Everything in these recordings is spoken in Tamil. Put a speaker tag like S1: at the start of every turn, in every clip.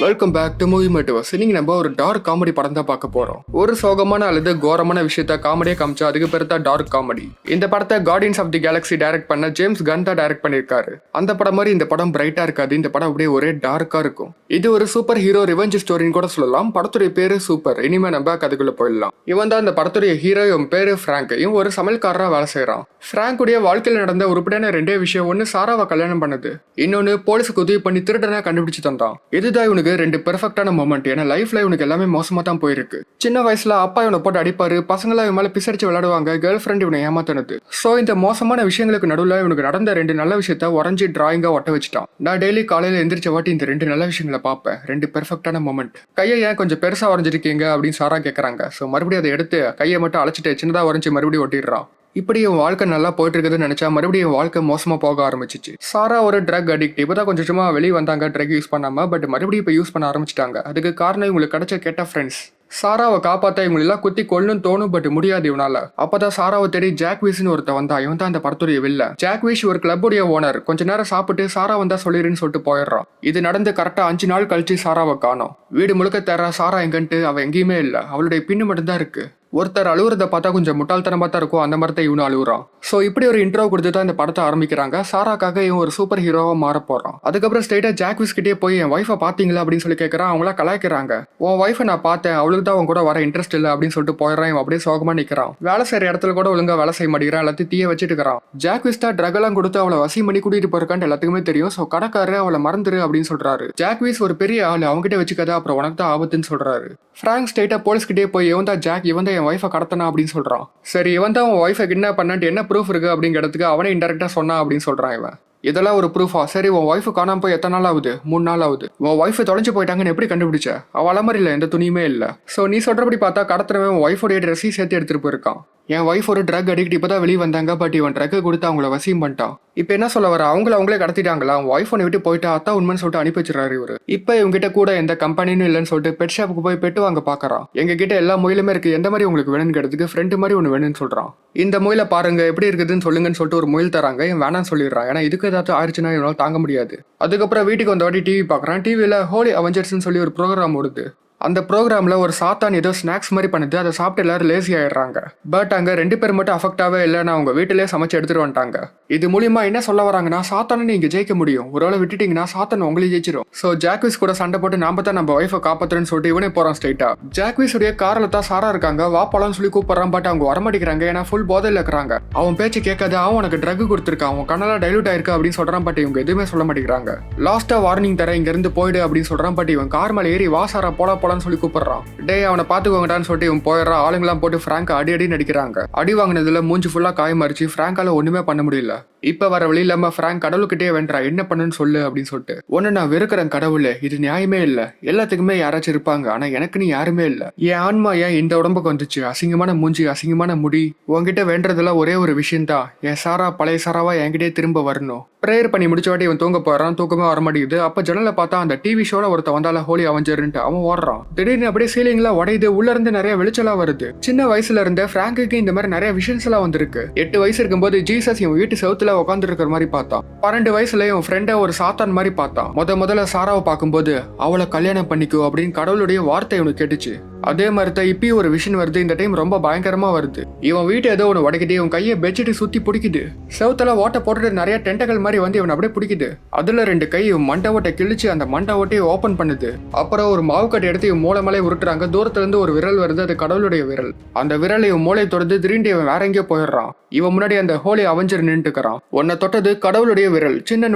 S1: Welcome back to movie metaverse. இன்னைக்கு நம்ம ஒரு டார்க் காமெடி படம் தான் பார்க்க போறோம். ஒரு சோகமான அல்லது கோரமான விஷயத்த காமெடியா காமிச்சா அதுக்கு பேர் தான் டார்க் காமெடி. இந்த படத்தை Guardians of the Galaxy direct பண்ண ஜேம்ஸ் கன் தான் டைரக்ட் பண்ணிருக்காரு. அந்த படம் மாதிரி இந்த படம் பிரைட்டா இருக்காது. இந்த படம் அப்படியே ஒரே டார்க்கா இருக்கும். இது ஒரு சூப்பர் ஹீரோ ரிவெஞ்ச் ஸ்டோரின்னு கூட சொல்லலாம். படத்துடைய பேரு சூப்பர். இனிமே நம்ம கதைக்குள்ள போயிடலாம். இவன் தான் இந்த படத்துடைய ஹீரோ. இவன் பேரு பிராங்க். இவன் ஒரு சமையல்காரரா வேலை செய்யறான். பிராங்குடைய வாழ்க்கையில் நடந்த உருப்படியான ரெண்டே விஷயம். ஒன்னு சாராவை கல்யாணம் பண்ணது, இன்னொன்னு போலீஸுக்கு உதவி பண்ணி திருடனா கண்டுபிடிச்சு தந்தான். இதுதான் இவனுக்கு ரெண்டு பெர்ஃபெக்டான மொமெண்ட். ஏன்னா லைஃப்ல இவனுக்கு எல்லாமே மோசமா தான் போயிருக்கு. சின்ன வயசுல அப்பா இவனை போட்டு அடிப்பாரு, பசங்களா இவன் மேல பிசடிச்சு விளையாடுவாங்க, கேர்ள் ஃப்ரெண்ட் இவனை ஏமாத்தினது. சோ இந்த மோசமான விஷயங்களுக்கு நடுவில் இவனுக்கு நடந்த ரெண்டு நல்ல விஷயத்த உறைஞ்சி டிராயிங்கா ஒட்ட வச்சுட்டான். நான் டெய்லி காலையில எந்திரிச்ச வாட்டி இந்த ரெண்டு நல்ல விஷயங்களை பார்ப்பேன். ரெண்டு பெர்ஃபெக்டான மொமெண்ட். கையை ஏன் கொஞ்சம் பெருசா வரைஞ்சிருக்கீங்க அப்படின்னு சாரா கேட்கறாங்க. சோ மறுபடியும் அதை எடுத்து கையை மட்டும் அழைச்சிட்டு சின்னதா வரைஞ்சி மறுபடியும் ஒட்டிடுறான். இப்படி என் வாழ்க்கை நல்லா போயிட்டு இருக்குதுன்னு நினைச்சா மறுபடியும் வாழ்க்கை மோசமா போக ஆரம்பிச்சிச்சு. சாரா ஒரு ட்ரக் அடிக்ட். இப்பதான் கொஞ்சம் சும்மா வெளியே வந்தாங்க ட்ரக் யூஸ் பண்ணாம. பட் மறுபடியும் இப்போ யூஸ் பண்ண ஆரம்பிச்சிட்டாங்க. அதுக்கு காரணம் இவங்களுக்கு கிடைச்ச கெட்ட ஃப்ரெண்ட்ஸ். சாராவை காப்பாற்ற இவங்களெல்லாம் குத்தி கொள்ளணும் தோணும். பட் முடியாது இவனால. அப்பதான் சாராவை தேடி ஜாக் வீஸ்னு ஒருத்த வந்தா. இவன் தான் அந்த படத்துடைய வில்ல. ஜாக் வீஸ் ஒரு கிளப்புடைய ஓனர். கொஞ்ச நேரம் சாப்பிட்டு சாரா வந்தா சொல்லிருன்னு சொல்லிட்டு போயிடுறான். இது நடந்து கரெக்டா 5 நாள் கழிச்சு சாராவை காணோம். வீடு முழுக்க தேர்றா சாரா எங்கன்ட்டு. அவ எங்கேயுமே இல்ல. அவளுடைய பின்னு மட்டும்தான் இருக்கு. ஒருத்தர் அழுவுறத பார்த்தா கொஞ்சம் முட்டாள்தனமா தான் இருக்கும். அந்த மாதிரி தான் இவனும் அழுகுறான். ஸோ இப்படி ஒரு இன்ட்ரோ கொடுத்து தான் இந்த படத்தை ஆரம்பிக்கிறாங்க. சாராக்காக இவன் ஒரு சூப்பர் ஹீரோவா மாற போறான். அதுக்கப்புறம் ஸ்ட்ரெயிட்டா ஜாக் வீஸ் கிட்டே போய் என் ஒய்ஃபை பாத்தீங்களா அப்படின்னு சொல்லி கேட்கறான். அவங்கள கலாய்க்கிறாங்க. உன் ஒய்ஃபை நான் பார்த்தேன், அவளுக்கு தான் அவன் கூட வர இன்ட்ரெஸ்ட் இல்லை அப்படின்னு சொல்லிட்டு போயிடறான். இவன் அப்படியே சோகமா நிக்கிறான். வேலை செய்யற இடத்துல கூட ஒழுங்கா வேலை செய்ய மாட்டேங்கிறான். எல்லாத்தையும் தீய வச்சுட்டு இருக்கிறான். ஜாக் வீஸ் தான் ட்ரக் எல்லாம் கொடுத்து அவளை வசியம் பண்ணி கூட்டிட்டு போயிருக்கான்னு எல்லாத்துக்குமே தெரியும். ஸோ கடைக்காரரு அவளை மறந்துரு அப்படின்னு சொல்றாரு. ஜாக் வீஸ் ஒரு பெரிய ஆள், அவங்ககிட்ட வச்சுக்காத, அப்புறம் உனக்கு தான் ஆபத்துன்னு சொல்றாரு. பிராங்க் ஸ்ட்ரெயிட்டா போலீஸ் கிட்டே போய் இவன் தான் ஜாக், இவன் தான் என் ஒய்ஃபை கடத்தனா அப்படின்னு சொல்றான். சரி, இவன் தான் உன் ஒய்ஃபை கிட்னாப் பண்ணாட்டு என்ன ப்ரூஃப் இருக்கு அப்படிங்கிறதுக்கு அவனே இன்டெரக்டா சொன்னா அப்படின்னு சொல்றான் இவன். இதெல்லாம் ஒரு ப்ரூஃபா? சரி, உன் ஒய்ஃபு காணாம போய் எத்தனை நாள் ஆகுது? 3 நாள் ஆகுது. உன் ஒய்ஃபு தொலைஞ்சு போயிட்டாங்கன்னு எப்படி கண்டுபிடிச்ச? அவள மாதிரி இல்லை, எந்த துணியுமே இல்லை. ஸோ நீ சொல்றபடி பார்த்தா கடத்துறவன் உன் ஒய்ஃபோடைய ட்ரெஸ்ஸையும் சேர்த்து எடுத்துட்டு போயிருக்கான். என் ஒய்ஃப் ஒரு ட்ரக் அடிக்ட். இப்பதான் வெளியே வந்தாங்க. பட் இவன் ட்ரக் கொடுத்து அவங்கள வசியம் பண்ணிட்டான். இப்போ என்ன சொல்ல வர? அவங்களே கடத்திட்டாங்களா? அவன் ஒய்ஃப் ஒன்று விட்டு போயிட்டா அத்தான் உண்மைன்னு சொல்லிட்டு அனுப்பி வச்சிடறாரு இவரு. இப்போ இவங்ககிட்ட கூட எந்த கம்பெனியும் இல்லைன்னு சொல்லிட்டு பெட் ஷாப்புக்கு போய் பெட்டு வாங்க பாக்குறான். எங்க கிட்ட எல்லா முயலுமே இருக்கு, எந்த மாதிரி உங்களுக்கு வேணும்னு கேட்டதுக்கு ஃப்ரெண்டு மாதிரி ஒன்று வேணும்னு சொல்றான். இந்த முயலை பாருங்க எப்படி இருக்குதுன்னு சொல்லுங்கன்னு சொல்லிட்டு ஒரு முயல் தராங்க. இவன் வேணான்னு சொல்லிடுறான். ஏன்னா இதுக்கு ஏதாவது ஆயிடுச்சுன்னா இவனால தாங்க முடியாது. அதுக்கப்புறம் வீட்டுக்கு வந்த வாட்டி டிவி பார்க்குறான். டிவியில் ஹோலி அவெஞ்சர்ஸ்னு சொல்லி ஒரு ப்ரோக்ராம் ஓடுது. அந்த ப்ரோக்ராம்ல ஒரு சாத்தான் ஏதோ ஸ்நாக்ஸ் மாதிரி பண்ணுது. அதை சாப்பிட்டு எல்லாரும் லேசி ஆயிடுறாங்க. பட் அங்க 2 பேர் மட்டும் அஃபெக்டாவே இல்லைன்னா அவங்க வீட்டிலேயே சமைச்சு எடுத்துட்டு வந்துட்டாங்க. இது மூலியமா என்ன சொல்ல வராங்கன்னா, சாத்தானை நீங்க ஜெயிக்க முடியும், ஒருவேளை விட்டுட்டீங்கன்னா சாத்தான் உங்களே ஜெயிச்சிடும். ஸோ ஜாக்விஸ் கூட சண்டை போட்டு நாம தான் நம்ம ஒய்ஃபை காப்பாத்துறேன்னு சொல்லிட்டு இவனே போறான் ஸ்ட்ரெயிட்டா. ஜாக்விஸ் உடைய காரில் தான் சாரா இருக்காங்க. வா போலான்னு சொல்லி கூப்பிடுறான். பட் அவங்க வரமாட்டேங்கிறாங்க. ஏன்னா ஃபுல் போதையில் இருக்கிறாங்க. அவன் பேச்சு கேட்காத. அவன் உனக்கு ட்ரக் கொடுத்துருக்கான், அவன் கண்ணெல்லாம் டைலூட் ஆயிருக்கு அப்படின்னு சொல்றான். பட் இவங்க எதுவுமே சொல்ல மாட்டேங்கிறாங்க. லாஸ்டா வார்னிங் தர, இங்க இருந்து போயிடு அப்படின்னு சொல்றான். பட் இவன் கார் மேல ஏறி வா சாரா போலான்னு சொல்லி கூப்பிடுறான். டே அவனை பாத்துக்கோங்கடான்னு சொல்லிட்டு இவன் போயிடுறான். ஆளுங்கெல்லாம் போட்டு பிராங்க் அடி நடிக்கிறாங்க. அடி வாங்கினதுல மூஞ்சி ஃபுல்லா காயமாரிச்சு. பிராங்கால ஒண்ணுமே பண்ண முடியல. இப்ப வர வழி இல்லாம பிராங்க் கடவுள்கிட்டே வென்றா. என்ன பண்ணுன்னு சொல்லு அப்படின்னு சொல்லிட்டு. ஒன்னு நான் வெறுக்கிறேன் கடவுளே, இது நியாயமே இல்ல. எல்லாத்துக்குமே யாராச்சும் இருப்பாங்க, ஆனா எனக்குன்னு யாருமே இல்ல. என் ஆன்மா ஏன் இந்த உடம்புக்கு வந்துச்சு? அசிங்கமான மூஞ்சி, அசிங்கமான முடி. உங்ககிட்ட வேண்டதெல்லாம் ஒரே ஒரு விஷயம் தான், என் சாரா பழைய சாராவா என்கிட்டே திரும்ப வரணும். ப்ரேயர் பண்ணி முடிச்ச வாட்டி இவன் தூங்க போறான். தூக்கமே வர மாட்டேங்குது. அப்ப ஜன்னல பார்த்தா அந்த டிவி ஷோல ஒருத்த வந்தால ஹோலி அவெஞ்சர்ன்ட்டு. அவன் ஓடுறான். திடீர்னு அப்படியே சீலிங்லாம் உடையுது. உள்ள இருந்து நிறைய வெளிச்சலாம் வருது. சின்ன வயசுல இருந்த பிராங்குக்கு இந்த மாதிரி நிறைய விஷன்ஸ் எல்லாம் வந்திருக்கு. 8 வயசு இருக்கும்போது ஜீசஸ் இவன் வீட்டு செவுத்துல உட்காந்து இருக்கிற மாதிரி பார்த்தான். 12 வயசுல இவன் ஃப்ரெண்ட ஒரு சாத்தான் மாதிரி பார்த்தான். முதல்ல சாராவை பார்க்கும்போது அவளை கல்யாணம் பண்ணிக்கோ அப்படின்னு கடவுளுடைய வார்த்தை இவனுக்கு கேட்டுச்சு. அதே மாதிரி தான் இப்பயும் ஒரு விஷன் வருது. இந்த டைம் ரொம்ப பயங்கரமா வருது. இவன் வீட்டு ஏதோ ஒன்று உடைக்கிட்டு இவன் கையை பெட்ஷீட் சுத்தி பிடிக்குது. செவுத்துல ஓட்ட போட்டுட்டு நிறைய டென்டகல் மாதிரி வந்து இவன் அப்படியே பிடிக்குது. அதுல 2 கை மண்டை ஓட்டை கிழிச்சு அந்த மண்டை ஓட்டையை ஓபன் பண்ணுது. அப்புறம் ஒரு மாவு கட்டை எடுத்து இவன் மூளை மேலே உருட்டுறாங்க. தூரத்துல இருந்து ஒரு விரல் வருது. அது கடவுளுடைய விரல். அந்த விரலை இவன் மூளை தொடர்ந்து திடீர்னு இவன் வேற எங்கேயோ போயிடுறான். இவன் முன்னாடி அந்த ஹோலி அவெஞ்சர் நின்றுக்கிறான். உன்னை தொட்டது கடவுளுடைய விரல். சின்ன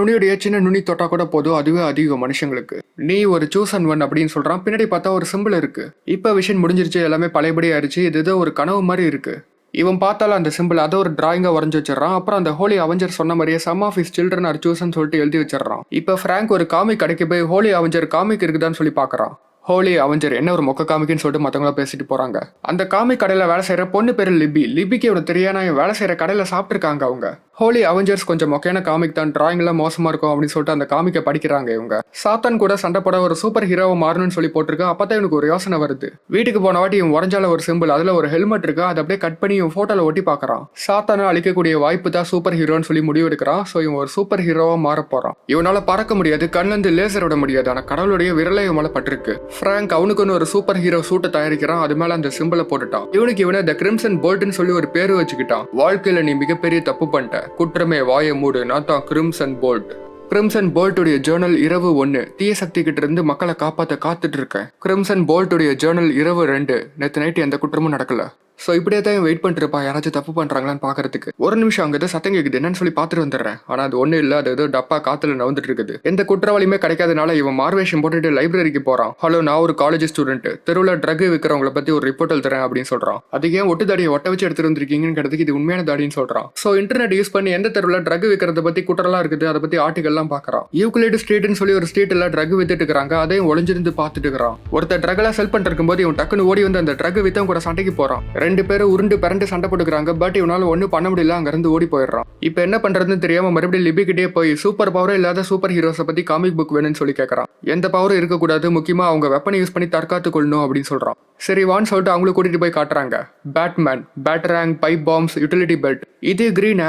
S1: நுனி தொட்டா கூட போதும், அதுவே அதிகம் மனுஷங்களுக்கு. நீ ஒரு சூசன் ஒன் அப்படின்னு சொல்றான். பின்னாடி பார்த்தா ஒரு சிம்பிள் இருக்கு. இப்ப விஷயம் முடிஞ்சிருச்சு. எல்லாமே பழையபடி ஆயிடுச்சு. இது ஒரு கனவு மாதிரி இருக்கு. இவன் பார்த்தாலும் அந்த சிம்பிள் அதை ஒரு டிராயிங்கா வரைஞ்சு வச்சிடறான். அப்புறம் அந்த ஹோலி அவெஞ்சர் சொன்ன மாதிரியே some of his children are chosen சொல்லிட்டு எழுதி வச்சிடறான். இப்ப பிராங்க் ஒரு காமிக் கடைக்கு போய் ஹோலி அவெஞ்சர் காமிக் இருக்குதான்னு சொல்லி பாக்குறான். ஹோலி அவெஞ்சர் என்ன ஒரு மொக்க காமிக்குன்னு சொல்லிட்டு மற்றவங்கள பேசிட்டு போறாங்க. அந்த காமிக் கடையில வேலை செய்யற பொண்ணு பேரு லிபிக்கு இவனுக்கு தெரியாம வேலை செய்யற கடையில சாப்பிட்டுருக்காங்க அவங்க. ஹோலி அவெஞ்சர்ஸ் கொஞ்சம் மொக்கையான காமிக் தான், டிராயிங் எல்லாம் மோசமா இருக்கும் அப்படின்னு சொல்லிட்டு அந்த காமிக்கை படிக்கிறாங்க இவங்க. சாத்தான் கூட சண்டை போட ஒரு சூப்பர் ஹீரோவை மாறணும்னு சொல்லி போட்டிருக்கா. அப்பதான் இவனுக்கு ஒரு யோசனை வருது. வீட்டுக்கு போன வாட்டி இவன் உறைஞ்சால ஒரு சிம்பிள், அதுல ஒரு ஹெல்மெட் இருக்கு, அதை அப்படியே கட் பண்ணி இவன் போட்டோல ஒட்டி பாக்குறான். சாத்தான அழிக்கக்கூடிய வாய்ப்பு தான் சூப்பர் ஹீரோன்னு சொல்லி முடிவு எடுக்கிறான். சோ இவன் ஒரு சூப்பர் ஹீரோவா மாற போறான். இவனால பறக்க முடியாது, கண்ணுல இருந்து லேசர் விட முடியாது, ஆனா கடவுளுடைய விரலை இவன் மேல பட்டிருக்கு. பிராங்க் அவனுக்குன்னு ஒரு சூப்பர் ஹீரோ சூட்டை தயாரிக்கிறான், அது மேல அந்த சிம்பிளை போட்டுட்டான். இவனுக்கு இவனை த கிரிம்சன் போல்ட்னு சொல்லி ஒரு பேரு வச்சுக்கிட்டான். வாழ்க்கையில நீ மிகப்பெரிய தப்பு பண்ணிட்ட, குற்றமே வாய மூடு, நான் தான் கிரிம்சன் போல்ட். கிரிம்சன் போல்ட்டுடைய ஜேர்னல் இரவு 1, தீய சக்தி கிட்ட இருந்து மக்களை காப்பாற்ற காத்துட்டு இருக்கேன். கிரிம்சன் போல்ட்டுடைய ஜேர்னல் இரவு 2, நேற்று நைட்டு எந்த குற்றமும் நடக்கல. ஸோ இப்படியே தான் வெயிட் பண்ணிட்டு இருப்பான், யாராச்சும் தப்பு பண்ணுறாங்களான்னு பார்க்கறதுக்கு. ஒரு நிமிஷம் அங்கே ஏதோ சத்தம் கேட்குது, என்னன்னு சொல்லி பார்த்துட்டு வந்துடுறேன். ஆனால் அது ஒன்றும் இல்லை, அது ஏதோ டப்பா காற்றுல நவுந்துட்டு இருக்குது. எந்த குற்றவாளியுமே கிடைக்காதனால இவன் மார்வேஷன் போட்டுட்டு லைப்ரரிக்கு போகிறான். ஹலோ, நான் ஒரு காலேஜ் ஸ்டூடெண்ட், தெருவில் ட்ரக் விற்கிறவங்களை பற்றி ஒரு ரிப்போர்ட் எழுதுறேன் அப்படின்னு சொல்கிறான். அதுக்கு ஏன் ஒட்டு தாடியை ஒட்ட வச்சு எடுத்துட்டு வந்திருக்கீங்கன்னு கேட்டதுக்கு இது உண்மையான தாடின்னு சொல்கிறான். ஸோ இன்டர்நெட் யூஸ் பண்ணி எந்த தெருவில் ட்ரக் விற்கிறத பற்றி குற்றலாம் இருக்குது அதை பற்றி ஆர்டிகல்லாம் பார்க்குறான். யூக்ளிட் ஸ்ட்ரீட்னு சொல்லி ஒரு ஸ்ட்ரீட்டில் ட்ரக் வித்துட்டு இருக்காங்க, அதையும் ஒளிஞ்சிருந்து பார்த்துட்டு இருக்கிறான். ஒருத்தர் ட்ரக்லாம் செல் பண்ணிட்டு இருக்கும்போது இவன் டக்குன்னு ஓடி வந்து அந்த ட்ரக் வித்தவங்க கூட சண்டைக்கு போகிறான். 2 பேரும் உருண்டு சண்டை போட்டுக்கிறாங்க. பட் இவனால ஒன்னும் பண்ண முடியல, அங்க இருந்து ஓடி போயிடுறான். இப்ப என்ன பண்றதுன்னு தெரியாம மறுபடியும் லிபி கிட்டே போய் சூப்பர் பவரே இல்லாத சூப்பர் ஹீரோஸை பத்தி காமிக் புக் வேணும்னு சொல்லி கேட்கறான். எந்த பவரும் இருக்கக்கூடாது, முக்கியமா அவங்க வெப்பனை யூஸ் பண்ணி தற்காத்து கொள்ளணும் அப்படின்னு சொல்றான். சரி வான்னு சொல்லிட்டு அவங்களை கூட்டிட்டு போய் காட்டுறாங்க. Batman, batarang, pipe bombs, utility belt. இது கிரீன்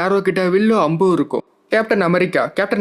S1: ஆரோ கிட்ட வில்லோ அம்பு இருக்கும். கேப்டன் அமெரிக்கா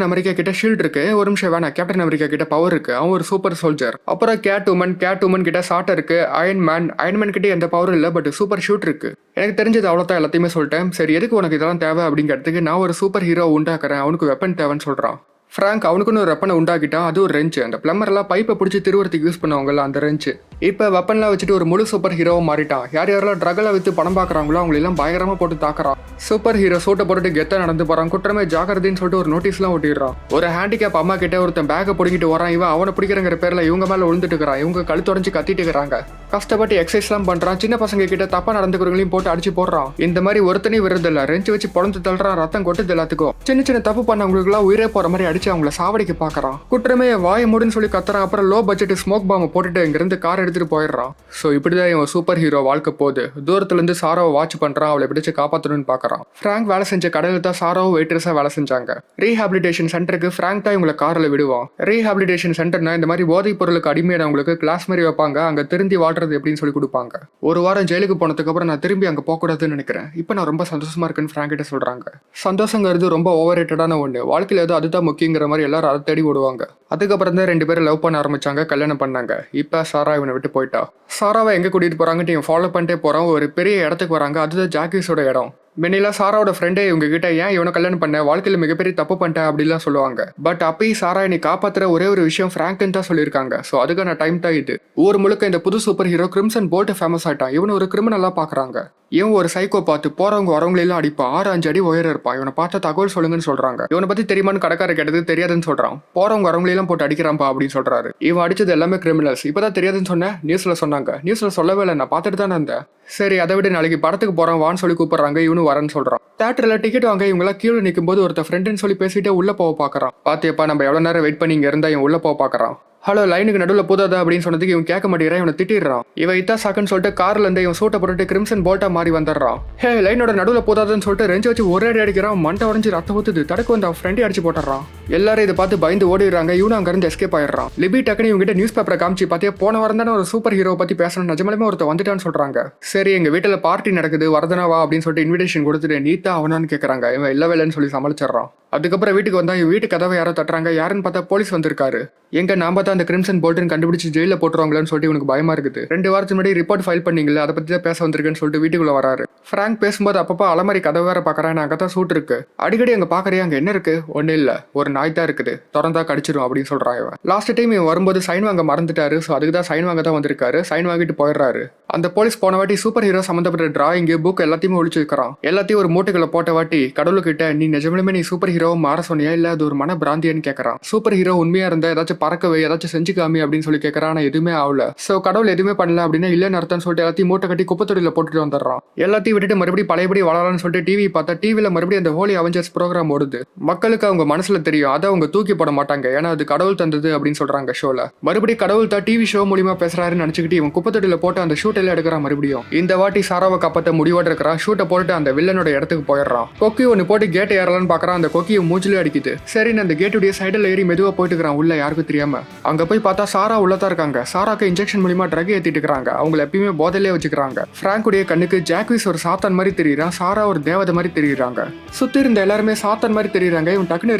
S1: கிட்ட ஷீல்ட் இருக்கு. ஒரு நிமிஷம் வேணா, கேப்டன் அமெரிக்கா கிட்ட பவர் இருக்கு, அவன் ஒரு சூப்பர் சோல்ஜர். அப்புறம் கேட் உமன் கிட்ட ஷாட் இருக்கு. அயன்மேன் கிட்ட எந்த பவரும் இல்லை, பட் சூப்பர் ஷூட் இருக்கு. எனக்கு தெரிஞ்சது அவ்வளோதான், எல்லாத்தையுமே சொல்லிட்டேன். சரி எதுக்கு உனக்கு இதெல்லாம் தேவை அப்படிங்கிறதுக்கு நான் ஒரு சூப்பர் ஹீரோ உண்டாக்குறேன், அவனுக்கு வெப்பன் தேவைன்னு சொல்றான். ஃப்ராங்க் அவனுக்குன்னு ஒரு வெப்பனை உண்டாக்கிட்டான், அது ஒரு ரெஞ்சு. அந்த பிளம்பர்லாம் பைப்பை பிடிச்சி திருவரத்துக்கு யூஸ் பண்ணுவாங்கல்ல அந்த ரெஞ்சு. இப்போ வெப்பன்லாம் வச்சுட்டு ஒரு முழு சூப்பர் ஹீரோவை மாறிட்டான். யாரெல்லாம் ட்ரக்ல வித்து பணம் பார்க்குறாங்களோ அவங்களெல்லாம் பயங்கரமா போட்டு தாக்குறான். சூப்பர் ஹீரோ சூட்டை போட்டுட்டு கெத்த நடந்து போறான். குற்றமே ஜாக்கிரதைன்னு சொல்லிட்டு ஒரு நோட்டீஸ்லாம் ஒட்டிடுறான். ஒரு ஹேண்டிகேப் அம்மா கிட்ட ஒருத்தன் பேக்கை பிடிக்கிட்டு வரான். இவன் அவனை பிடிக்கிறங்கிற பேர்ல இவங்க மேல விழுந்துட்டு இருக்கிறான். இவங்க கழுத்துடைஞ்சு கத்திட்டு இருக்கிறாங்க. கஷ்டப்பட்டு எக்ஸசைஸ்லாம் பண்றான். சின்ன பசங்க கிட்ட தப்பா நடந்துக்கிறவங்களையும் போட்டு அடிச்சு போடுறான். இந்த மாதிரி ஒருத்தனையும் விருதில்ல, ரெஞ்சு வச்சு பொழந்து தள்ளுறான். ரத்தம் கொட்டுது எல்லாத்துக்கும். சின்ன தப்பு பண்ணவங்களுக்கு எல்லாம் உயிரே போற மாதிரி அடிச்சு அவங்கள சாவடிக்க பாக்குறான். குற்றமே வாய மூடுன்னு சொல்லி கத்துறான். அப்புறம் லோ பட்ஜெட் ஸ்மோக் பாம்பை போட்டுட்டு இங்கிருந்து கார் எடுத்துட்டு போயிடுறான். ஸோ இப்படிதான் இவன் சூப்பர் ஹீரோ வாழ்க்கை போகுது. தூரத்துல இருந்து சாராவை வாட்ச் பண்றான், அவளை பிடிச்சு காப்பாற்றணும்னு பாக்குறான். ஃப்ராங்க் வேலை செஞ்ச கடையில தான் சாராவும் வெயிட்ரஸா வேலை செஞ்சாங்க. ரீஹாபிலிட்டேஷன் சென்டருக்கு ஃப்ராங்க் தான் இவங்களை காரில் விடுவான். ரீஹாபிலிட்டேஷன் சென்டர்னா இந்த மாதிரி போதைப் பொருளுக்கு அடிமையானவங்களுக்கு கிளாஸ் மாதிரி வைப்பாங்க, அங்க திருந்தி வாழ்றது எப்படின்னு சொல்லி கொடுப்பாங்க. ஒரு வாரம் ஜெயிலுக்கு போனதுக்கு அப்புறம் நான் திரும்பி அங்க போக கூடாதுன்னு நினைக்கிறேன். இப்போ நான் ரொம்ப சந்தோஷமா இருக்குன்னு ஃப்ராங்க் கிட்ட சொல்றாங்க. சந்தோஷங்கிறது ரொம்ப ஓவர் ரேட்டடான ஒண்ணு. வாழ்க்கையில ஏதோ அதுதான் முக்கியங்கிற மாதிரி எல்லாரும் அதை தேடி விடுவாங்க. அதுக்கப்புறம் தான் 2 பேரும் லவ் பண்ண ஆரம்பிச்சாங்க, கல்யாணம் பண்ணாங்க. இப்ப சாரா இவனை விட்டு போயிட்டா. சாராவை எங்க கூட்டிட்டு போறாங்கன்னு இவன் ஃபாலோ பண்ணிட்டே போறான். ஒரு பெரிய இடத்துக்கு வராங்க, அதுதான் ஜாக்கீஸோட இடம். மெனிலா சாராவோட ஃப்ரெண்டே இவங்க கிட்ட ஏன் இவனை கல்யாணம் பண்ண, வாழ்க்கையில மிகப்பெரிய தப்பு பண்ணிட்டேன் அப்படிலாம் சொல்லுவாங்க. பட் அப்பயும் சாரா நீ காப்பாத்துற ஒரே ஒரு விஷயம் ஃப்ராங்க்னு தான் சொல்லியிருக்காங்க. ஸோ அதுக்கான டைம் தான் இது. ஊர் முழுக்க இந்த புது superhero Crimson Bolt famous ஆயிட்டான். இவன் ஒரு கிரிமினலா பாக்குறாங்க. இவன் ஒரு சைக்கோ பார்த்து போறவங்க வரவங்களெல்லாம் அடிப்பான். 6-5 அடி உயரம் இருப்பான். இவனை பார்த்த தகவல் சொல்லுங்கன்னு சொல்றாங்க. இவனை பத்தி தெரியுமான்னு கடைக்கார கேட்டது தெரியாதுன்னு சொல்றான். போறவங்க வரவங்களெல்லாம் போட்டு அடிக்கிறான்பா அப்படின்னு சொல்றாரு. இவன் அடிச்சது எல்லாமே கிரிமினல்ஸ். இப்பதான் தெரியாதுன்னு சொன்ன நியூஸ்ல சொன்னாங்க. நியூஸ்ல சொல்லவே இல்லை, நான் பார்த்துட்டு தானே இருந்தேன். சரி அதை விட நாளைக்கு படத்துக்கு போறான் வான்னு சொல்லி கூப்பிடுறாங்க. இவனு வரேன்னு சொல்றான். தியேட்டர்ல டிக்கெட் வாங்க இவங்களாம் கீழே நிற்கும் போது ஒருத்தர் ஃப்ரெண்டுன்னு சொல்லி பேசிட்டு உள்ள போக பாக்குறான். பாத்தியப்பா நம்ம எவ்வளவு நேரம் வெயிட் பண்ணி இங்க இருந்தா இவன் உள்ள போக பாக்குறான். ஹலோ, லைனுக்கு நடுவில் போதாதா அப்படின்னு சொன்னதுக்கு இவன் கேட்க மாட்டேங்கிறான். இவனை திட்டிடுறான். இவன் இத்தா சாக்குன்னு சொல்லிட்டு கார்ல இருந்து இவன் சூட்டை போட்டுட்டு கிரிம்சன் போல்ட்டா மாறி வந்துடுறான். ஹே, லைனோட நடுவில் போதாதுன்னு சொல்லிட்டு ரெஞ்சு வச்சு ஒரே அடி அடிக்கிறான். மண்டை உடஞ்சி ரத்தம் ஊத்துது. தடுக்க வந்து அவன் ஃப்ரெண்டை அடிச்சு போட்டுறான். எல்லாரும் இதை பார்த்து பயந்து ஓடிடுறாங்க. இவனும் அங்க இருந்து எஸ்கேப் ஆயிடுறான். லிபி டக்குனு இவங்க கிட்ட நியூஸ் பேப்பரை காமிச்சு பாத்தியா போன வாரம் தானே ஒரு சூப்பர் ஹீரோ பத்தி பேசணும், நிஜமாலுமே ஒருத்த வந்துட்டான்னு சொல்றாங்க. சரி எங்க வீட்டுல பார்ட்டி நடக்குது, வரதனாவா அப்படின்னு சொல்லிட்டு இன்விடேஷன் கொடுத்துட்டு நீத்தா அவனான்னு கேட்கறாங்க. இவன் இல்ல வேலைன்னு சொல்லி சமாளிச்சிடறான். அதுக்கப்புறம் வீட்டுக்கு வந்தா இவன் வீட்டு கதவை யாரோ தட்டுறாங்க. யாருன்னு பார்த்தா போலீஸ் வந்திருக்காரு. எங்க நாம தான் அந்த கிரிம்சன் போல்ட்னு கண்டுபிடிச்சு ஜெயில போட்டுருவாங்களான்னு சொல்லிட்டு இவனுக்கு பயமா இருக்குது. 2 வாரத்துக்கு முன்னாடி ரிப்போர்ட் ஃபைல் பண்ணீங்களா, அதை பத்தி தான் பேச வந்திருக்குன்னு சொல்லிட்டு வீட்டுக்குள்ள வராரு. ஃப்ராங்க் பேசும்போது அப்பப்போ அலமாரி கதவை வேற பாக்குறேன். அங்கதான் சூட் இருக்கு. அடிக்கடி அங்க பாக்குறியா, அங்க என்ன இருக்கு? ஒண்ணு இல்ல, ஒரு நாய் தான் இருக்குது, திறந்தா கடிச்சிரும் அப்படின்னு சொல்றான் இவன். லாஸ்ட் டைம் இவன் வரும்போது சைன் வாங்க மறந்துட்டாரு. ஸோ அதுக்கு தான் சைன் வாங்க தான் வந்திருக்காரு. சைன் வாங்கிட்டு போயிடுறாரு. அந்த போலீஸ் போன வாட்டி சூப்பர் ஹீரோ சம்பந்தப்பட்ட டிராயிங் புக் எல்லாத்தையுமே ஒழிச்சு வைக்கிறான். எல்லாத்தையும் ஒரு மூட்டைகளை போட்ட வாட்டி கடவுள்கிட்ட நீ நிஜமே நீ சூப்பர் ஹீரோ ஹீரோ மாற சொன்னியா இல்ல அது ஒரு மன பிராந்தியான்னு கேட்கறான். சூப்பர் ஹீரோ உண்மையா இருந்தா ஏதாச்சும் பறக்கவே ஏதாச்சும் செஞ்சுக்காமி அப்படின்னு சொல்லி கேட்கறான். ஆனா எதுவுமே ஆகல. சோ கடவுள் எதுவுமே பண்ணல அப்படின்னா இல்லன்னு அர்த்தம் சொல்லிட்டு எல்லாத்தையும் மூட்டை கட்டி குப்பத்தொட்டில போட்டுட்டு வந்துடுறான். எல்லாத்தையும் விட்டுட்டு மறுபடியும் பழையபடி வளரலாம்னு சொல்லிட்டு டிவி பார்த்தா டிவில மறுபடியும் அந்த ஹோலி அவெஞ்சர்ஸ் ப்ரோக்ராம் ஓடுது. மக்களுக்கு அவங்க மனசுல தெரியும் அதை அவங்க தூக்கி போட மாட்டாங்க ஏன்னா அது கடவுள் தந்தது அப்படின்னு சொல்றாங்க ஷோல. மறுபடியும் கடவுள் தான் டிவி ஷோ மூலியமா பேசுறாருன்னு நினைச்சுக்கிட்டு இவன் குப்பத்தொட்டில போட்டு அந்த ஷூட் எல்லாம் எடுக்கிறான். மறுபடியும் இந்த வாட்டி சாராவை காப்பாத்த முடிவோட இருக்கிறான். ஷூட்டை போட்டு அந்த வில்லனோட இடத்துக்கு போயிடுறான். கொக்கி ஒன்னு போட்டு கேட்டை ஏறலான்னு பாக்குறான். அந்த கொக்கியை மூஞ்சிலே அடிக்குது. சரி அந்த கேட்டுடைய சைடில் ஏறி மெதுவா போயிட்டு இருக்கிறான் உள்ள யாருக்கும் தெரியாம. அங்க போய் பார்த்தா சாரா உள்ளதா இருக்காங்க. சாராக்கு இன்ஜெக்ஷன் மூலியமா ட்ரக் ஏத்திட்டு இருக்காங்க. அவங்களை எப்பயுமே போதையிலே வச்சுக்கிறாங்க. பிராங்குடைய கண்ணுக்கு ஜாக்விஸ் ஒரு சாத்தான் மாதிரி தெரியுறான். சாரா ஒரு தேவதை மாதிரி தெரியுறாங்க. சுத்தி இருந்த எல்லாருமே சாத்தான் மாதிரி தெரியுறாங்க. இவன் டக்குனு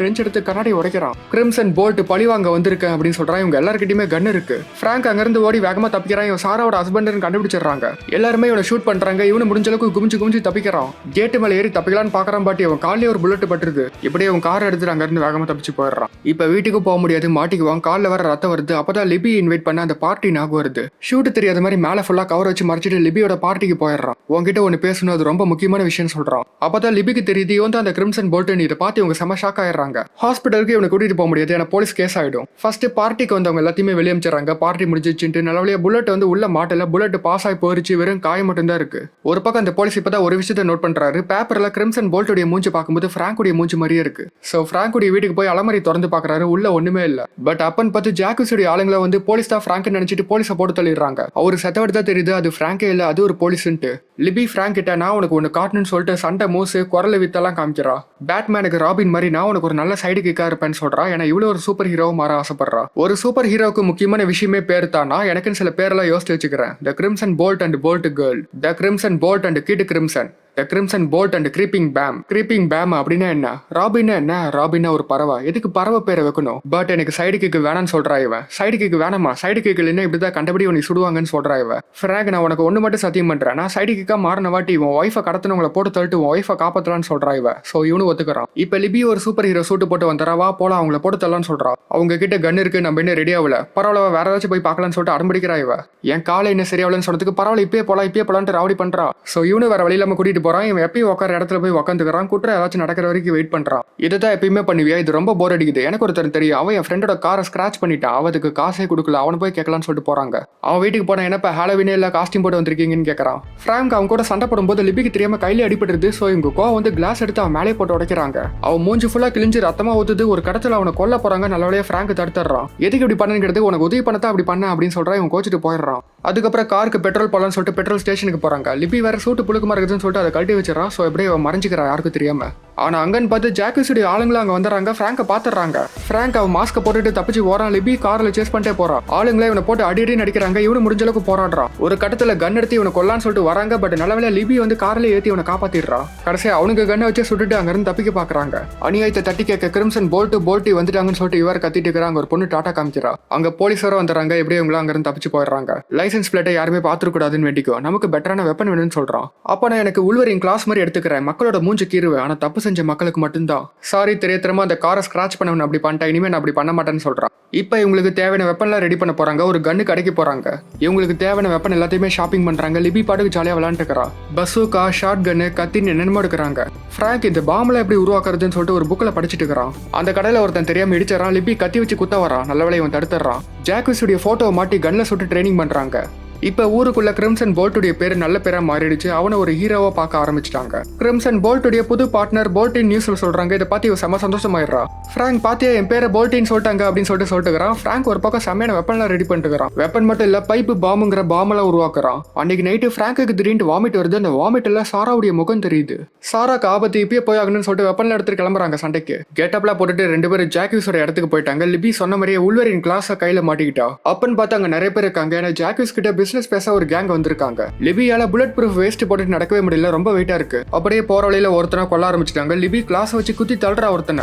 S1: ரெஞ்ச் எடுத்து கண்ணாடி உடைக்கிறான். கிரிம்சன் போல்ட் பழிவாங்க வந்திருக்கேன் அப்படின்னு சொல்றான். இவங்க எல்லாருக்கிட்டையுமே கன் இருக்கு. பிராங்க் அங்கிருந்து ஓடி வேகமா தப்பிக்கிறான். இவன் சாராவோட ஹஸ்பண்ட் கண்டுபிடிச்சிடுறாங்க. எல்லாருமே இவனை ஷூட் பண்றாங்க. இவனு முடிஞ்ச அளவுக்கு குமிஞ்சு தப்பிக்கிறான். கேட்டு மேல ஏறி தப்பிக்கலான்னு பாக்குறான். பாட்டி அவன் காலையில ஒரு புல்லட் பட்டுருது. இப்படியே அவன் கார் எடுத்துட்டு அங்க இருந்து வேகமா தப்பிச்சு போயிடுறான். இப்ப வீட்டுக்கு போக முடியாது மாட்டிக்குவான். காலில் வர ரத்தம் வருது. அப்பதான் லிபி இன்வைட் பண்ண அந்த பார்ட்டி ஞாபகம் வருது. ஷூட் தெரியாத மாதிரி மேல ஃபுல்லா கவர் வச்சு மறைச்சிட்டு லிபியோட பார்ட்டிக்கு போயிடுறான். உங்ககிட்ட ஒன்னு பேசணும் அது ரொம்ப முக்கியமான விஷயம் சொல்றான். அப்பதான் லிபிக்கு தெரியுது இவன் அந்த கிரிம்சன் போல்ட். இதை பார்த்து இவங்க செம ஷாக் ஆயிடுறாங்க. ஹாஸ்பிட்டலுக்கு இவனை கூட்டிட்டு போக முடியாது ஏன்னா போலீஸ் கேஸ் ஆயிடும். ஃபர்ஸ்ட் பார்ட்டிக்கு வந்தவங்க எல்லாத்தையுமே வெளியே அமைச்சிடறாங்க. பார்ட்டி முடிஞ்சிச்சுட்டு நல்லவழியா புல்லட் வந்து உள்ள மாட்டல. புல்லட் பாஸ் ஆகி போரிச்சு வெறும் காயம் மட்டும் தான் இருக்கு. ஒரு பக்கம் அந்த போலீஸ் இப்பதான் ஒரு விஷயத்தை நோட் பண்றாரு. பேப்பர்ல கிரிம்சன் போல்ட்டுடைய மூஞ்சி பார்க்கும்போது பிராங்குடைய மூஞ்சி மாதிரியே இருக்கு. சோ பிராங்குடைய வீட்டுக்கு போய் அலமாரி திறந்து பாக்குறாரு. உள்ள ஒண்ணுமே இல்ல. பட் அப்பன்னு பார்த்து ஜாக்விஸுடைய ஆளுங்களை வந்து போலீஸ் தான் பிராங்க் நினைச்சிட்டு போலீஸை போட்டு தள்ளிடுறாங்க. அவரு செத்தவடு தான் தெரியுது அது பிராங்கே இல்ல அது ஒரு போலீஸ்ன்ட்டு. லிபி பிராங்க் கிட்ட நான் உனக்கு ஒன்னு காட்டணும்னு சொல்லிட்டு சண்டை மூசு குரலை வித்தெல்லாம் காமிக்கிறா. பேட்மேனுக்கு ராபின் மாதிரி நான் உனக்கு ஒரு நல்ல சைடு கிக்கா இருப்பேன்னு சொல்றா. ஏன்னா இவ்வளவு ஒரு சூப்பர் ஹீரோ மாற ஆசைப்படுறா. ஒரு சூப்பர் ஹீரோக்கு முக்கியமான விஷயமே பேர் தானா எனக்குன்னு சில பேரெல்லாம் யோசிச்சு வச்சுக்கிறேன். The Crimson Bolt and Bolt Girl, the Crimson Bolt and Kid Crimson, the Crimson Bolt and creeping bam. Creeping bam அப்படின்னா என்ன? ராபின்னா என்ன? ராபின்னா ஒரு பறவை. எதுக்கு பறவை பேரை வைக்கணும்? பட் எனக்கு சைடு கிக்கு வேணான்னு சொல்றா இவன். சைடு கிக்கு வேணாமா? சைடு கிக்கு இல்லைன்னா இப்படிதான் கண்டபடி உனக்கு சுடுவாங்கன்னு சொல்றா இவன். ஃப்ராங்க் நான் உனக்கு ஒண்ணு மட்டும் சத்தியம் பண்றேன். நான் சைடு கிக்கா மாறின வாட்டி இவன் ஒய்ஃபை கடத்தினவங்களை போட்டு தள்ளிட்டு உன் ஒய்ஃபை காப்பாத்தலான்னு சொல்றா இவன். சோ இவனு ஒத்துக்கிறான். இப்ப லிபி ஒரு சூப்பர் ஹீரோ சூட்டு போட்டு வந்தா வா போலாம் அவங்களை போட்டு தள்ளலான்னு சொல்றா. அவங்க கிட்ட கன் இருக்கு நம்ம என்ன ரெடி ஆகல. பரவாயில்ல வேற ஏதாச்சும் போய் பார்க்கலான்னு சொல்லிட்டு அடம்பிடிக்கிறா இவ. என் காலை என்ன சரியாவலன்னு சொல்றதுக்கு பரவாயில்ல இப்பயே போலான்ட்டு ராவடி பண்றா. சோ இவனு வேற வழியில நம்ம கூட்டிட்டு போறான். இவன் எப்பயும் இடத்துல போய் உட்காந்துக்கிறான். குற்றம் ஏதாச்சும் நடக்கிற வரைக்கும் வெயிட் பண்றான். இதுதான் எப்பயுமே பண்ணுவியா? இது ரொம்ப போர் அடிக்குது. எனக்கு ஒருத்தர் தெரியும். அவன் என் ஃப்ரெண்டோட காரை ஸ்கிராச் பண்ணிட்டான். அவனுக்கு காசே கொடுக்கல. அவனை போய் கேட்கலான்னு சொல்லிட்டு போறாங்க. அவன் வீட்டுக்கு போனா என்னப்பா ஹாலோவீனே இல்ல காஸ்டியூம் போட்டு வந்திருக்கீங்கன்னு கேட்கறான். பிராங்க் அவன் கூட சண்டை போடும்போது லிபிக்கு தெரியாம கையில அடிபடுது. சோ இவங்க கோவம் வந்து கிளாஸ் எடுத்து அவன் மேலே போட்டு உடைக்கிறாங்க. அவன் மூஞ்சி ஃபுல்லா கிழிஞ்சு ரத்தமா ஊத்துது. ஒரு கடத்துல அவனை கொல்ல போறாங்க. நல்லவளையா பிராங்க் தடுத்துறான். எதுக்கு இப்படி பண்ணுங்கிறது உனக்கு உதவி பண்ணத்தான் அப்படி பண்ண அப்படின்னு சொல்றான். இவன் கோச்சிட்டு போயிடுறான். அதுக்கப்புறம் காருக்கு பெட்ரோல் போலான்னு சொல்லிட்டு பெட்ரோல் ஸ்டேஷனுக்கு போறாங்க. லிபி வேற சூட்டு புழுக்கமா இருக்குதுன்னு சொல்லிட்டு அதை கழட்டி வச்சிடறான். சோ எப்படியே மறைஞ்சிக்கிறான் யாருக்கும் தெரியாம. ஆனா அங்கன்னு பார்த்து ஜாக்விஸுடைய ஆளுங்களும் அங்க வந்துடுறாங்க. பிராங்க பாத்துறாங்க. பிராங்க் அவன் மாஸ்க போட்டுட்டு தப்பிச்சு போறான். லிபி கார்ல சேஸ் பண்ணிட்டே போறான். ஆளுங்களே இவனை போட்டு அடி நடிக்கிறாங்க. இவனு முடிஞ்ச அளவுக்கு போராடுறான். ஒரு கட்டத்துல கன் எடுத்து இவனை கொல்லான்னு சொல்லிட்டு வராங்க. பட் நல்லவேளை லிபி வந்து கார்ல ஏத்தி இவனை காப்பாத்திடுறான். கடைசியா அவனுக்கு கண்ணை வச்சு சுட்டுட்டு அங்க இருந்து தப்பிக்க பாக்குறாங்க. அநியாயத்தை தட்டி கேட்க கிரிம்சன் போல்ட்டி வந்துட்டாங்கன்னு சொல்லிட்டு இவர் கத்திட்டு இருக்கிறாங்க. ஒரு பொண்ணு டாட்டா காமிக்கிறா. அங்க போலீஸோட வந்துறாங்க. எப்படியும் இவங்க அங்க இருந்து தப்பிச்சு போயிடுறாங்க. லைசன்ஸ் பிளேட்டை யாருமே பாத்துக்க கூடாதுன்னு வேண்டிக்கோ. நமக்கு பெட்டரான வெப்பன் வேணும்னு சொல்றான். அப்ப நான் எனக்கு உள்வரின் கிளாஸ் மாதிரி எடுத்துக்கிறேன். மக்களோட மூஞ்சி கீறுவேன். ஆனா தப்பு செஞ்ச மக்களுக்கு மட்டும் சாரி தெரியாம அந்த காரை ஸ்கிராச் பண்ணவன் அப்படி பண்ணிட்டா. இனிமே நான் அப்படி பண்ண மாட்டேன்னு சொல்றான். இப்ப இவங்களுக்கு தேவையான வெப்பன்லாம் ரெடி பண்ண போறாங்க. ஒரு கன்னு கடைக்கு போறாங்க. இவங்களுக்கு தேவையான வெப்பன் எல்லாத்தையுமே ஷாப்பிங் பண்றாங்க. லிபி பாட்டுக்கு ஜாலியா விளையாண்டு இருக்கா. பசூக்கா ஷார்ட் கன்னு கத்தின்னு என்னென்னமோ எடுக்கிறாங்க. பிராங்க் இந்த பாம்புல எப்படி உருவாக்குறதுன்னு சொல்லிட்டு ஒரு புக்ல படிச்சுட்டு இருக்கிறான். அந்த கடையில ஒருத்தன் தெரியாம இடிச்சறான். லிபி கத்தி வச்சு குத்த வரான். நல்லவேளை இவன் தடுத்துறான். ஜாக்விஸுடைய போட்டோவை மாட்டி கன்ல சுட்டு ட்ரைனிங் பண்றாங்க. இப்ப ஊருக்குள்ள கிரிம்சன் போல்ட்டுடைய பேரு நல்ல பேரா மாறிடுச்சு. அவனை ஒரு ஹீரோவா பார்க்க ஆரம்பிச்சிட்டாங்க. கிரிம்சன் போல்ட்டுடைய புது பார்ட்னர் போல்ட்டின் நியூஸ்ல சொல்றாங்க. இதை பார்த்து இவன் செம சந்தோஷமாயிடுறா. பிராங்க் பாத்தியா என் பேரை போல்ட்டின்னு சொல்லிட்டாங்க அப்படின்னு சொல்லிட்டுக்கிறான். பிராங்க் ஒரு பக்கம் செம்மையான வெப்பன்லாம் ரெடி பண்ணிட்டுக்கிறான். வெப்பன் மட்டும் இல்ல பைப்பு பாம்புங்கிற பாம்பெல்லாம் உருவாக்குறான். அன்னைக்கு நைட்டு பிராங்குக்கு திடீர்னு வாமிட் வருது. அந்த வாமிட்ல சாராவுடைய முகம் தெரியுது. சாராக்கு ஆபத்து இப்பயே போய் ஆகணும்னு சொல்லிட்டு வெப்பன்ல எடுத்து கிளம்புறாங்க சண்டைக்கு. கெட்டப்லாம் போட்டுட்டு ரெண்டு பேரும் ஜாக்விஸோட இடத்துக்கு போயிட்டாங்க. லிபி சொன்ன மாதிரியே உள்வரின் கிளாஸ கையில மாட்டிக்கிட்டா. அப்பன்னு பார்த்து அங்க நிறைய பேர் இருக்காங்க. ஏன்னா ஜாக்விஸ் கிட்ட பிசினஸ் பேச ஒரு கேங் வந்திருக்காங்க. லிபியால புல்லட் ப்ரூஃப் வேஸ்ட் போட்டு நடக்கவே முடியல. ரொம்ப வெயிட்டா இருக்கு. அப்படியே போற வழியில ஒருத்தனை கொல்ல ஆரம்பிச்சிட்டாங்க. லிபி கிளாஸ் வச்சு குத்தி தள்ளுறா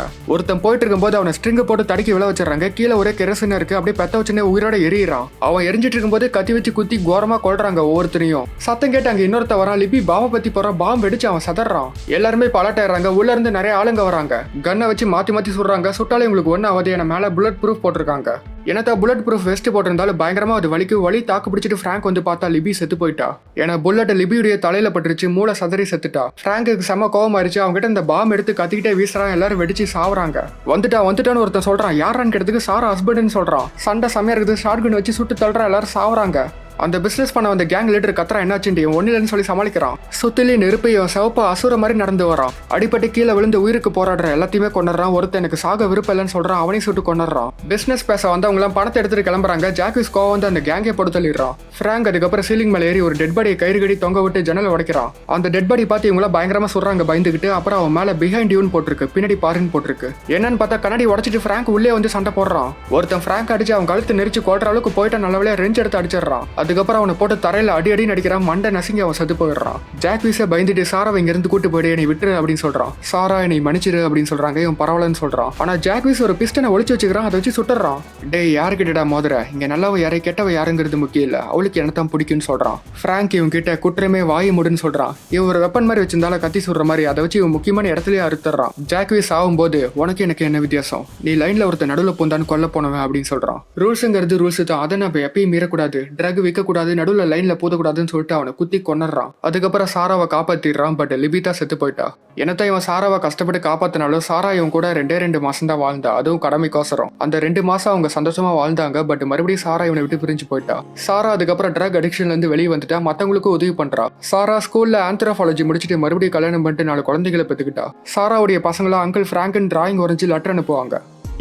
S1: ஒருத்தன் போயிட்டு இருக்கும்போது அவனை ஸ்ட்ரிங் போட்டு தடுக்கி விழ வச்சிடறாங்க. கீழே ஒரே கெரசின் இருக்கு. அப்படியே பத்த வச்சுனே உயிரோட எரியிறான். அவன் எரிஞ்சிட்டு இருக்கும்போது கத்தி வச்சு குத்தி கோரமா கொல்றாங்க ஒவ்வொருத்தரையும். சத்தம் கேட்டு அங்க இன்னொருத்த வரான். லிபி பாம்பை பத்தி போறான். பாம்பு வெடிச்சு அவன் சதறான். எல்லாருமே பலாட்டாயிடுறாங்க. உள்ள இருந்து நிறைய ஆளுங்க வராங்க. கன்னை வச்சு மாத்தி சுடுறாங்க. சுட்டாலே உங்களுக்கு ஒண்ணு அவதியான மேல புல்லட் ப்ரூஃப் போட்டிருக்காங்க. ஏன்னா புல்லட் ப்ரூஃப் வெஸ்ட் போட்டிருந்தாலும் பயங்கரமா அது வலி தாக்கு பிடிச்சிட்டு ஃப்ராங்க் வந்து பார்த்தா லிபி செத்து போயிட்டா. ஏன்னா புல்லட் லிபியுடைய தலையில பட்டுருச்சு, மூளை சதறி செத்துட்டா. ஃப்ராங்குக்கு செம கோவம் ஆயிடுச்சு, அவங்க கிட்ட இந்த பாம் எடுத்து கத்திக்கிட்டே வீசுறான், எல்லாரும் வெடிச்சு சாவுறாங்க. வந்துட்டான்னு ஒருத்தன் சொல்றான், யாரான்னு கேட்டதுக்கு சாரா ஹஸ்பண்ட்னு சொல்றான். சண்டை செமையா இருக்குது, ஷாட்கன் வச்சு சுட்டு தள்ளுறான், எல்லாரும் சாவுறாங்க. அந்த பிசினஸ் பண்ண வந்த கேங் லீடர் கத்துறா, என்னாச்சுட்டு ஒன்னிலன்னு சொல்லி சமாளிக்கிறான். சுத்திலே நெருப்பு சிவப்பா அசுர மாதிரி நடந்து வரான். அடிப்பட்டு கீழே விழுந்து உயிருக்கு போராடுற எல்லாத்தையுமே கொண்டுறான். ஒருத்தன் எனக்கு சாக விருப்பம் இல்லைன்னு சொல்றான், அவனையும் சுட்டு கொண்டுறான். பிசினஸ் பேச வந்து அவங்க எல்லாம் பணத்தை எடுத்துட்டு கிளம்புறாங்க. ஜாக்விஸ் கோவம் வந்து அந்த கேங்கை படுத்தலிடுறான். ஃப்ராங்க் அதுக்கப்புறம் சீலிங் மேல ஏறி ஒரு டெட் பாடியை கயிறு கடி தொங்க விட்டு ஜன்னல் உடைக்கிறான். அந்த டெட் பாடி பார்த்து இவங்க பயங்கரமா சொல்றாங்க பயந்துகிட்டு. அப்புறம் அவன் மேல பிஹைண்ட் யூன்னு போட்டிருக்கு, பின்னாடி பாருன்னு போட்டிருக்கு. என்னன்னு பார்த்தா கண்ணாடி உடச்சிட்டு ஃப்ராங்க் உள்ளே வந்து சண்டை போடுறான். ஒருத்தன் ஃப்ராங்க் அடிச்சு அவன் கழுத்து நெரிச்சு கொள்ற அளவுக்கு போயிட்டு நல்லவளையா ரெஞ்சு எடுத்து அடிச்சிடறான். அதுக்கப்புறம் அவனை போட்டு தரையில அடி நடிக்கிறான். மண்டை நசுங்கி அவன் செத்து போயிடுறான். ஜாக்விஸை பயந்துட்டு சாராவை இங்க இருந்து கூட்டு போயிடு, என்னை விட்டுரு அப்படின்னு சொல்றான். சாரா என்னை மன்னிச்சிரு அப்படின்னு சொல்றாங்க. இவன் பரவாயில்லன்னு சொல்றான். ஆனா ஜாக்விஸ் ஒரு பிஸ்டனை ஒளிச்சு வச்சுக்கிறான், அதை வச்சு சுட்டுறான். டேய் யாருக்கிட்டடா மோதுற, இங்க நல்லவ யாரை கெட்டவ யாருங்கிறது முக்கியம் இல்ல, அவளுக்கு என்னத்தான் பிடிக்கும்னு சொல்றான். ஃப்ராங்க் இவன் கிட்ட குற்றமே வாய் முடுன்னு சொல்றான். இவன் ஒரு வெப்பன் மாதிரி வச்சிருந்தாலும் கத்தி சுடுற மாதிரி அதை வச்சு இவன் முக்கியமான இடத்துலயே அறுத்துறான். ஜாக்விஸ் ஆகும்போது உனக்கு எனக்கு என்ன வித்தியாசம், நீ லைன்ல ஒருத்த நடுவில் பூந்தான்னு கொல்ல போனவன் அப்படின்னு சொல்றான். ரூல்ஸுங்கிறது ரூல்ஸ் தான், அதை நம்ம எப்பயும் மீறக்கூடாது, ட்ரக் விற்க கூடாது, நடுவில் லைன்ல பூதக்கூடாதுன்னு சொல்லிட்டு அவனை குத்தி கொண்டுறான். அதுக்கப்புறம் சாராவை காப்பாத்திடுறான். பட் லிபிதா செத்து போயிட்டா. என்னத்தான் இவன் சாராவை கஷ்டப்பட்டு காப்பாத்தினாலும் சாரா இவன் கூட 2 மாசம் தான் வாழ்ந்தா, அதுவும் கடமைக்கோசரம். அந்த 2 மாசம் அவங்க சந்தோஷமா வாழ்ந்தாங்க. பட் மறுபடியும் சாரா இவனை விட்டு பிரிஞ்சு போயிட்டா. சாரா அதுக்கப்புறம் ட்ரக் அடிக்ஷன்ல இருந்து வெளியே வந்துட்டா, மத்தவங்களுக்கும் உதவி பண்றா. சாரா ஸ்கூல்ல ஆந்த்ரோபாலஜி முடிச்சுட்டு மறுபடியும் கல்யாணம் பண்ணிட்டு 4 குழந்தைகளை பெற்றுக்கிட்டா. சாராவுடைய பசங்களா அங்கிள் ஃப்ராங்கன் டிராயிங் வரைஞ்சு லெட்டர் அனுப்புவாங்க.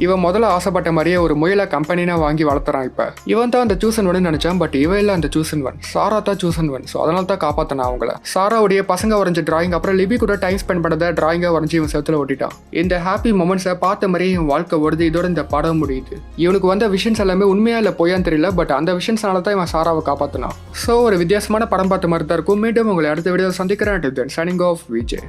S1: இவன் முதல்ல ஆசைப்பட்ட மாதிரியே ஒரு முயலை கம்பெனினா வாங்கி வளர்த்துறான். இப்ப இவன் தான் அந்த சூசன் ஒன்னு நினைச்சான். பட் இவன் இல்ல அந்த சூசன் ஒன், சாரா தான் சூசன் ஒன். ஸோ அதனால தான் காப்பாத்தினா அவங்கள. சாராவுடைய பசங்க வரைஞ்ச டிராயிங் அப்புறம் லிபி கூட டைம் ஸ்பெண்ட் பண்ணத டிராயிங்கா வரைஞ்சி இவன் செத்துல ஓட்டிட்டான். இந்த ஹாப்பி மொமெண்ட்ஸை பார்த்த மாதிரியே இவன் வாழ்க்கை ஓடுது. இதோட இந்த படம் முடியுது. இவனுக்கு வந்த விஷன்ஸ் எல்லாமே உண்மையா இல்ல பொய்யான்னு தெரியல. பட் அந்த விஷன்ஸ்னால தான் இவன் சாராவை காப்பாத்தினான். ஸோ ஒரு வித்தியாசமான படம் பார்த்த மாதிரி தான் இருக்கும். மீண்டும் உங்களை அடுத்த வீடியோ சந்திக்கிறேன். Signing off Vijay.